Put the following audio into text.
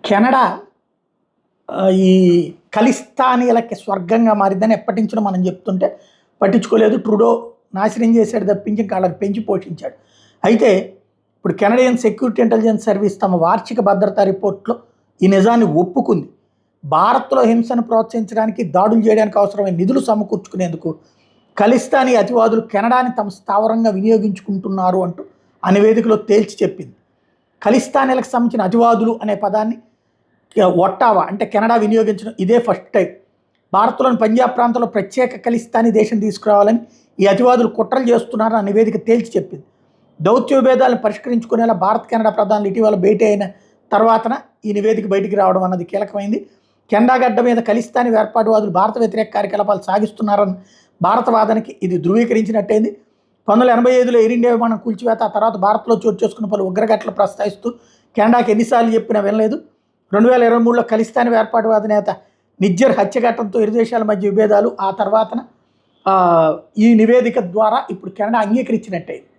Canada ఈ ఖలిస్తానీలకి స్వర్గంగా మారిందని ఎప్పటి నుంచో మనం చెప్తుంటే పట్టించుకోలేదు. ట్రూడో నాశనం చేశాడు తప్పించి ఇంకా వాళ్ళకి పెంచి పోషించాడు. అయితే ఇప్పుడు కెనడియన్ సెక్యూరిటీ ఇంటెలిజెన్స్ సర్వీస్ తమ వార్షిక భద్రతా రిపోర్ట్లో ఈ నిజాన్ని ఒప్పుకుంది. భారత్లో హింసను ప్రోత్సహించడానికి, దాడులు చేయడానికి అవసరమైన నిధులు సమకూర్చుకునేందుకు ఖలిస్తానీ అతివాదులు కెనడాని తమ స్థావరంగా వినియోగించుకుంటున్నారు అంటూ ఆ నివేదికలో తేల్చి చెప్పింది. ఖలిస్తానీలకు సంబంధించిన అతివాదులు అనే పదాన్ని ఒట్టావా అంటే కెనడా వినియోగించడం ఇదే ఫస్ట్ టైం. భారత్లోని పంజాబ్ ప్రాంతంలో ప్రత్యేక ఖలిస్తానీ దేశం తీసుకురావాలని ఈ అతివాదులు కుట్రలు చేస్తున్నారని ఆ నివేదిక తేల్చి చెప్పింది. దౌత్య విభేదాలను పరిష్కరించుకునేలా భారత్ కెనడా ప్రధానులు ఇటీవల భేటీ అయిన తర్వాతన ఈ నివేదిక బయటికి రావడం అన్నది కీలకమైంది. కెనడా గడ్డ మీద ఖలిస్తానీ వేర్పాటువాదులు భారత వ్యతిరేక కార్యకలాపాలు సాగిస్తున్నారని భారత వాదనకి ఇది ధృవీకరించినట్టయింది. 1985లో ఎయిర్ ఇండియా విమానం కూల్చివేత, ఆ తర్వాత భారత్లో చోటు చేసుకున్న పలు ఉగ్రఘటనలు ప్రస్తావిస్తూ కెనడాకి ఎన్నిసార్లు చెప్పినా వినలేదు. 2023లో ఖలిస్తానీ వేర్పాటువాద నేత నిజ్జర్ హత్యఘటనతో ఇరు దేశాల మధ్య విభేదాలు, ఆ తర్వాతన ఈ నివేదిక ద్వారా ఇప్పుడు కెనడా అంగీకరించినట్టయింది.